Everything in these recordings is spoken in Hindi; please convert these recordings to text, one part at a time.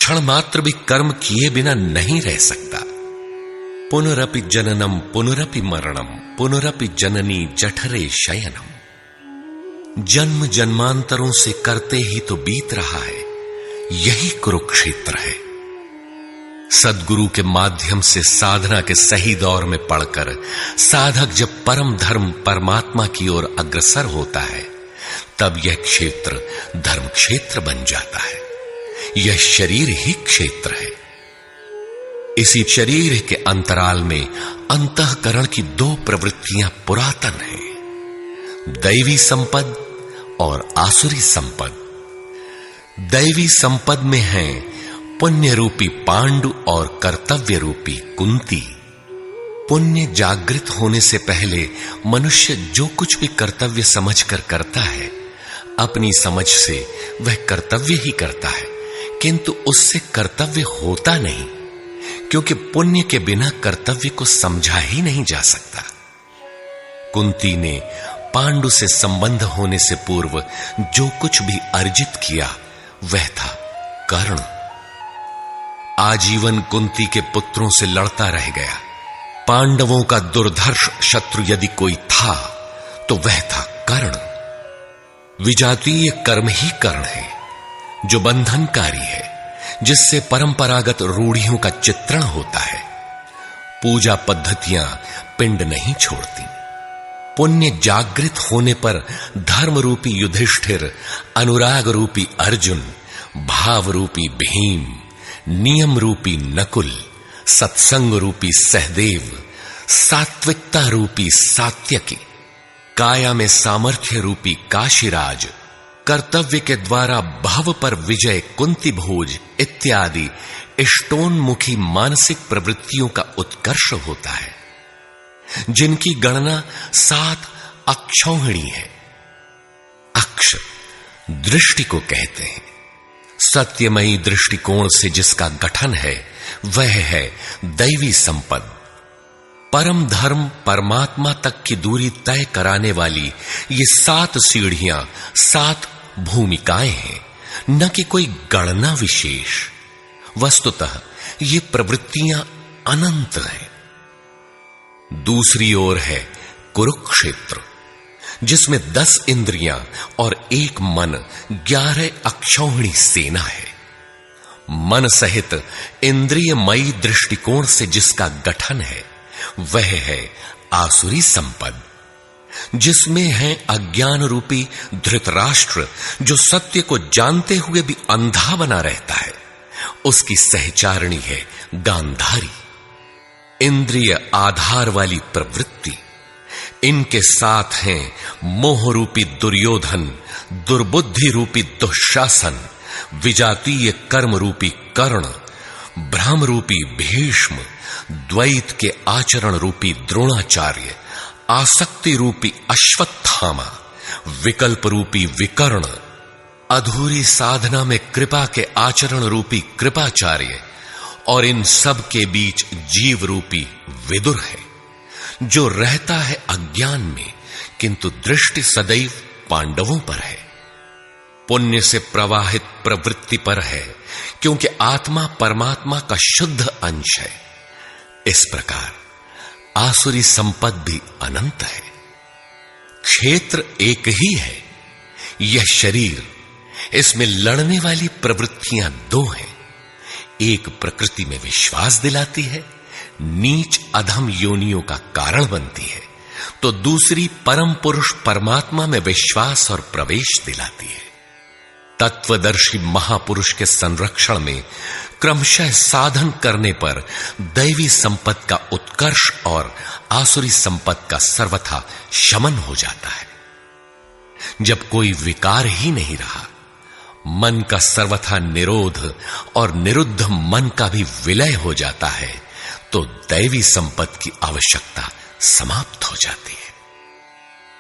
क्षण मात्र भी कर्म किए बिना नहीं रह सकता। पुनरपि जननम पुनरपि मरणम पुनरपि जननी जठरे शयनम। जन्म जन्मांतरों से करते ही तो बीत रहा है, यही कुरुक्षेत्र है। सद्गुरु के माध्यम से साधना के सही दौर में पढ़कर साधक जब परम धर्म परमात्मा की ओर अग्रसर होता है, तब यह क्षेत्र धर्म क्षेत्र बन जाता है। यह शरीर ही क्षेत्र है। इसी शरीर के अंतराल में अंतःकरण की दो प्रवृत्तियां पुरातन हैं, दैवी संपद और आसुरी संपद। दैवी संपद में है पुण्य रूपी पांडु और कर्तव्य रूपी कुंती। पुण्य जागृत होने से पहले मनुष्य जो कुछ भी कर्तव्य समझकर करता है, अपनी समझ से वह कर्तव्य ही करता है, किंतु उससे कर्तव्य होता नहीं, क्योंकि पुण्य के बिना कर्तव्य को समझा ही नहीं जा सकता। कुंती ने पांडु से संबंध होने से पूर्व जो कुछ भी अर्जित किया वह था कर्ण। आजीवन कुंती के पुत्रों से लड़ता रह गया। पांडवों का दुर्धर्ष शत्रु यदि कोई था तो वह था कर्ण। विजातीय कर्म ही कर्ण है, जो बंधनकारी है, जिससे परंपरागत रूढ़ियों का चित्रण होता है। पूजा पद्धतियां पिंड नहीं छोड़ती। पुण्य जागृत होने पर धर्म रूपी युधिष्ठिर, अनुराग रूपी अर्जुन, भाव रूपी भीम, नियम रूपी नकुल, सत्संग रूपी सहदेव, सात्विकता रूपी सात्यकी, काया में सामर्थ्य रूपी काशीराज, कर्तव्य के द्वारा भव पर विजय कुंती भोज इत्यादि इष्टोन्मुखी मानसिक प्रवृत्तियों का उत्कर्ष होता है, जिनकी गणना 7 अक्षौहिणी है। अक्ष दृष्टि को कहते हैं। सत्यमयी दृष्टिकोण से जिसका गठन है वह है दैवी संपद। परम धर्म परमात्मा तक की दूरी तय कराने वाली ये 7 सीढ़ियां, 7 भूमिकाएं हैं, न कि कोई गणना विशेष। वस्तुतः ये प्रवृत्तियां अनंत हैं। दूसरी ओर है कुरुक्षेत्र, जिसमें 10 इंद्रियां और 1 मन, 11 अक्षौहिणी सेना है। मन सहित इंद्रियमयी दृष्टिकोण से जिसका गठन है वह है आसुरी संपद, जिसमें है अज्ञान रूपी धृतराष्ट्र, जो सत्य को जानते हुए भी अंधा बना रहता है। उसकी सहचारिणी है गांधारी। इंद्रिय आधार वाली प्रवृत्ति। इनके साथ हैं मोह रूपी दुर्योधन, दुर्बुद्धि रूपी दुःशासन, विजातीय कर्म रूपी कर्ण, भ्रम रूपी भीष्म, द्वैत के आचरण रूपी द्रोणाचार्य, आसक्ति रूपी अश्वत्थामा, विकल्प रूपी विकर्ण, अधूरी साधना में कृपा के आचरण रूपी कृपाचार्य, और इन सब के बीच जीव रूपी विदुर है, जो रहता है अज्ञान में, किंतु दृष्टि सदैव पांडवों पर है। पुण्य से प्रवाहित प्रवृत्ति पर है, क्योंकि आत्मा परमात्मा का शुद्ध अंश है। इस प्रकार आसुरी संपद भी अनंत है। क्षेत्र एक ही है, यह शरीर। इसमें लड़ने वाली प्रवृत्तियां 2 हैं। एक प्रकृति में विश्वास दिलाती है, नीच अधम योनियों का कारण बनती है, तो दूसरी परम पुरुष परमात्मा में विश्वास और प्रवेश दिलाती है। तत्वदर्शी महापुरुष के संरक्षण में क्रमशः साधन करने पर दैवी संपद का उत्कर्ष और आसुरी संपद का सर्वथा शमन हो जाता है। जब कोई विकार ही नहीं रहा, मन का सर्वथा निरोध और निरुद्ध मन का भी विलय हो जाता है, तो दैवी संपद की आवश्यकता समाप्त हो जाती है।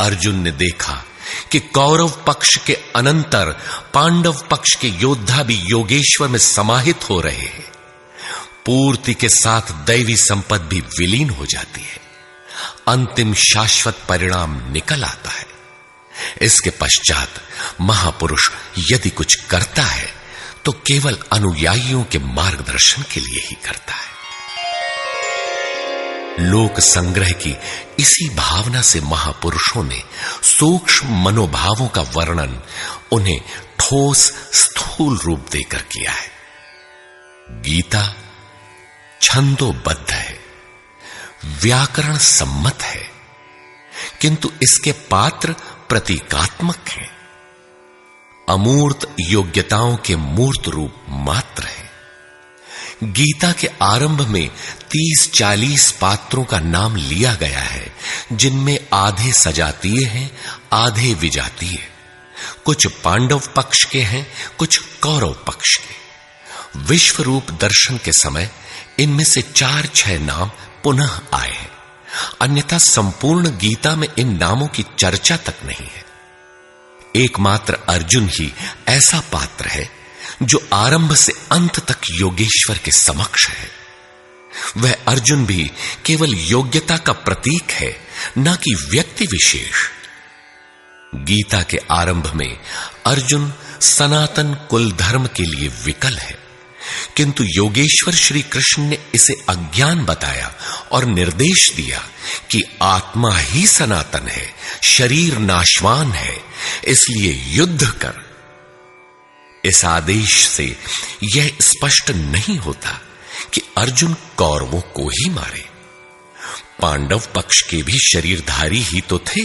अर्जुन ने देखा कि कौरव पक्ष के अनंतर पांडव पक्ष के योद्धा भी योगेश्वर में समाहित हो रहे हैं। पूर्ति के साथ दैवी संपद भी विलीन हो जाती है। अंतिम शाश्वत परिणाम निकल आता है। इसके पश्चात महापुरुष यदि कुछ करता है तो केवल अनुयायियों के मार्गदर्शन के लिए ही करता है। लोक संग्रह की इसी भावना से महापुरुषों ने सूक्ष्म मनोभावों का वर्णन उन्हें ठोस स्थूल रूप देकर किया है। गीता छंदोबद्ध है, व्याकरण सम्मत है, किंतु इसके पात्र प्रतीकात्मक हैं, अमूर्त योग्यताओं के मूर्त रूप मात्र है। गीता के आरंभ में 30-40 पात्रों का नाम लिया गया है, जिनमें आधे सजातीय हैं, आधे विजातीय। कुछ पांडव पक्ष के हैं, कुछ कौरव पक्ष के। विश्व रूप दर्शन के समय इनमें से 4-6 नाम पुनः आए हैं, अन्यथा संपूर्ण गीता में इन नामों की चर्चा तक नहीं है। एकमात्र अर्जुन ही ऐसा पात्र है जो आरंभ से अंत तक योगेश्वर के समक्ष है। वह अर्जुन भी केवल योग्यता का प्रतीक है, न कि व्यक्ति विशेष। गीता के आरंभ में अर्जुन सनातन कुल धर्म के लिए विकल है, किंतु योगेश्वर श्री कृष्ण ने इसे अज्ञान बताया और निर्देश दिया कि आत्मा ही सनातन है, शरीर नाशवान है, इसलिए युद्ध कर। इस आदेश से यह स्पष्ट नहीं होता कि अर्जुन कौरवों को ही मारे। पांडव पक्ष के भी शरीरधारी ही तो थे,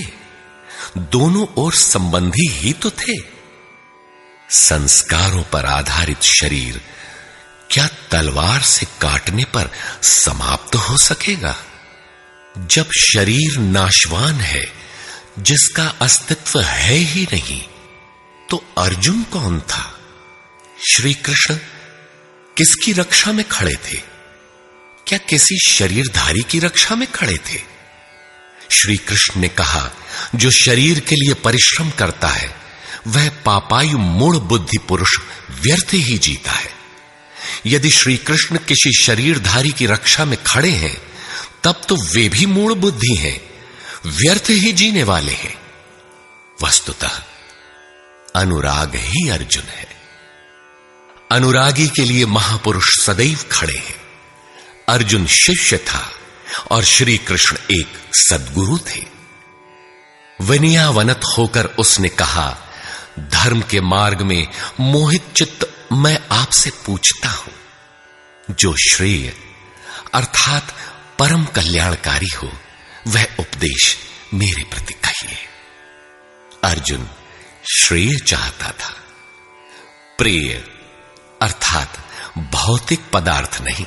दोनों ओर संबंधी ही तो थे। संस्कारों पर आधारित शरीर क्या तलवार से काटने पर समाप्त हो सकेगा? जब शरीर नाशवान है, जिसका अस्तित्व है ही नहीं, तो अर्जुन कौन था? श्री कृष्ण किसकी रक्षा में खड़े थे? क्या किसी शरीरधारी की रक्षा में खड़े थे? श्री कृष्ण ने कहा, जो शरीर के लिए परिश्रम करता है वह पापायु मूढ़ बुद्धि पुरुष व्यर्थ ही जीता है। यदि श्री कृष्ण किसी शरीरधारी की रक्षा में खड़े हैं, तब तो वे भी मूढ़ बुद्धि हैं, व्यर्थ ही जीने वाले हैं। वस्तुतः अनुराग ही अर्जुन है। अनुरागी के लिए महापुरुष सदैव खड़े हैं। अर्जुन शिष्य था और श्री कृष्ण एक सद्गुरु थे। विनयावनत होकर उसने कहा, धर्म के मार्ग में मोहित चित्त मैं आपसे पूछता हूं, जो श्रेय अर्थात परम कल्याणकारी हो वह उपदेश मेरे प्रति कहिए। अर्जुन श्रेय चाहता था, प्रेय अर्थात भौतिक पदार्थ नहीं।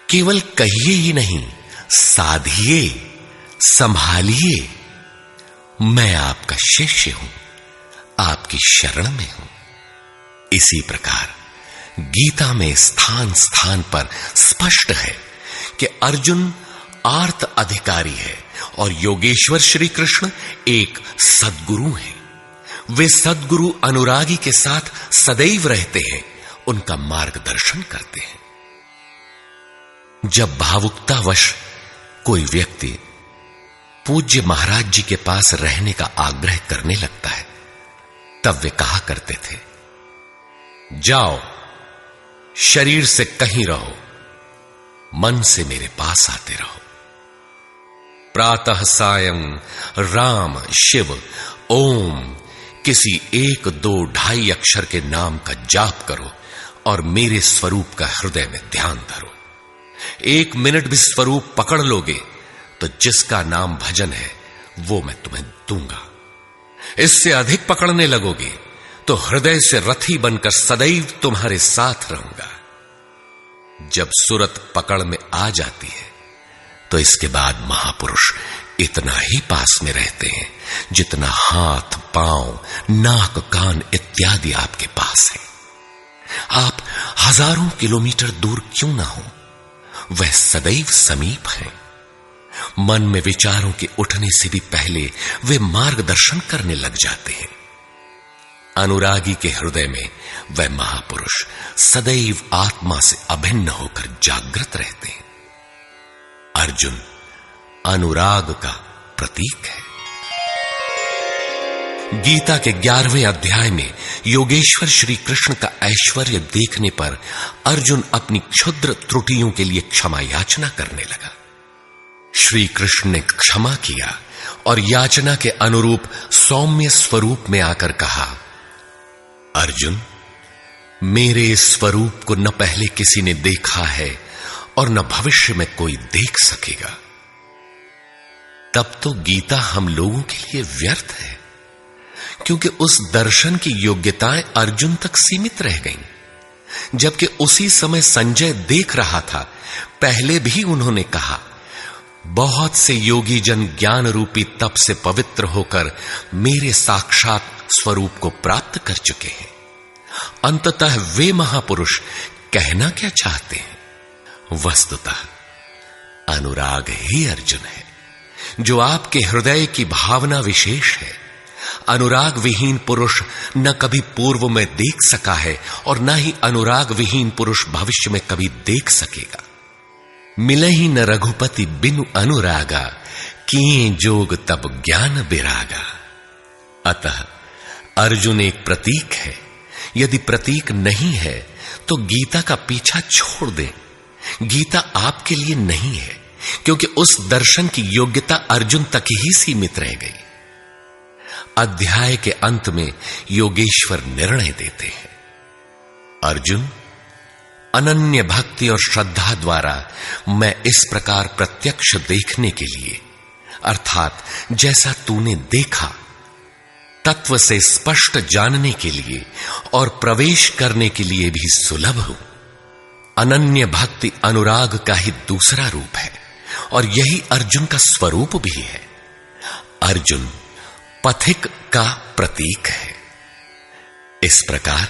केवल कहिए ही नहीं, साधिए, संभालिए। मैं आपका शिष्य हूं, आपकी शरण में हूं। इसी प्रकार गीता में स्थान स्थान पर स्पष्ट है कि अर्जुन आर्त अधिकारी है और योगेश्वर श्री कृष्ण एक सद्गुरु हैं। वे सद्गुरु अनुरागी के साथ सदैव रहते हैं, उनका मार्गदर्शन करते हैं। जब भावुकतावश कोई व्यक्ति पूज्य महाराज जी के पास रहने का आग्रह करने लगता है, तब वे कहा करते थे, जाओ, शरीर से कहीं रहो, मन से मेरे पास आते रहो। प्रातः सायं राम शिव ओम किसी 1, 2, 2.5 अक्षर के नाम का जाप करो और मेरे स्वरूप का हृदय में ध्यान धरो। 1 मिनट भी स्वरूप पकड़ लोगे तो जिसका नाम भजन है वो मैं तुम्हें दूंगा। इससे अधिक पकड़ने लगोगे तो हृदय से रथी बनकर सदैव तुम्हारे साथ रहूंगा। जब सुरत पकड़ में आ जाती है तो इसके बाद महापुरुष इतना ही पास में रहते हैं जितना हाथ, पांव, नाक, कान इत्यादि आपके पास है। आप हजारों किलोमीटर दूर क्यों ना हो, वह सदैव समीप है। मन में विचारों के उठने से भी पहले वे मार्गदर्शन करने लग जाते हैं। अनुरागी के हृदय में वह महापुरुष सदैव आत्मा से अभिन्न होकर जागृत रहते हैं। अर्जुन अनुराग का प्रतीक है। गीता के 11वें अध्याय में योगेश्वर श्री कृष्ण का ऐश्वर्य देखने पर अर्जुन अपनी क्षुद्र त्रुटियों के लिए क्षमा याचना करने लगा। श्री कृष्ण ने क्षमा किया और याचना के अनुरूप सौम्य स्वरूप में आकर कहा, अर्जुन, मेरे स्वरूप को न पहले किसी ने देखा है और न भविष्य में कोई देख सकेगा। तब तो गीता हम लोगों के लिए व्यर्थ है, क्योंकि उस दर्शन की योग्यताएं अर्जुन तक सीमित रह गईं। जबकि उसी समय संजय देख रहा था, पहले भी उन्होंने कहा, बहुत से योगी जन ज्ञान रूपी तप से पवित्र होकर मेरे साक्षात स्वरूप को प्राप्त कर चुके हैं। अंततः वे महापुरुष कहना क्या चाहते हैं? वस्तुतः अनुराग ही अर्जुन है, जो आपके हृदय की भावना विशेष है। अनुराग विहीन पुरुष न कभी पूर्व में देख सका है और न ही अनुराग विहीन पुरुष भविष्य में कभी देख सकेगा। मिले ही न रघुपति बिनु अनुरागा, किए जोग तब ज्ञान बिरागा। अतः अर्जुन एक प्रतीक है। यदि प्रतीक नहीं है तो गीता का पीछा छोड़ दें। गीता आपके लिए नहीं है, क्योंकि उस दर्शन की योग्यता अर्जुन तक ही सीमित रह गई। अध्याय के अंत में योगेश्वर निर्णय देते हैं, अर्जुन, अनन्य भक्ति और श्रद्धा द्वारा मैं इस प्रकार प्रत्यक्ष देखने के लिए, अर्थात जैसा तूने देखा, तत्व से स्पष्ट जानने के लिए और प्रवेश करने के लिए भी सुलभ हूं। अनन्य भक्ति अनुराग का ही दूसरा रूप है और यही अर्जुन का स्वरूप भी है। अर्जुन पथिक का प्रतीक है। इस प्रकार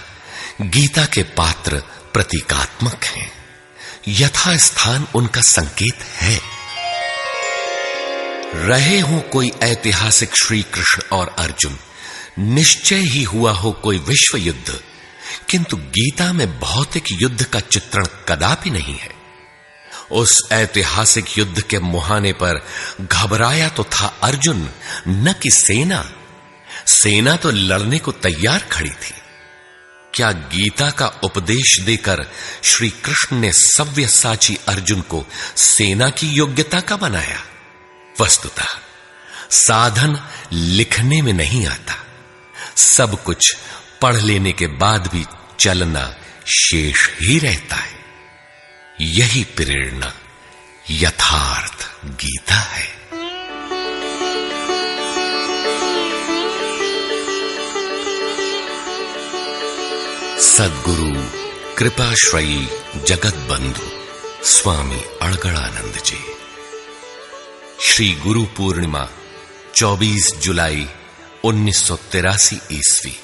गीता के पात्र प्रतीकात्मक हैं, यथा स्थान उनका संकेत है। रहे हो कोई ऐतिहासिक श्री कृष्ण और अर्जुन, निश्चय ही हुआ हो कोई विश्व युद्ध, किंतु गीता में भौतिक युद्ध का चित्रण कदापि नहीं है। उस ऐतिहासिक युद्ध के मुहाने पर घबराया तो था अर्जुन, न कि सेना। सेना तो लड़ने को तैयार खड़ी थी। क्या गीता का उपदेश देकर श्री कृष्ण ने सव्यसाची अर्जुन को सेना की योग्यता का बनाया? वस्तुतः साधन लिखने में नहीं आता, सब कुछ पढ़ लेने के बाद भी चलना शेष ही रहता है। यही प्रेरणा यथार्थ गीता है। सद्गुरु कृपाश्रयी जगत बंधु स्वामी अड़गड़ानंद जी। श्री गुरु पूर्णिमा 24 जुलाई 1983 ईस्वी।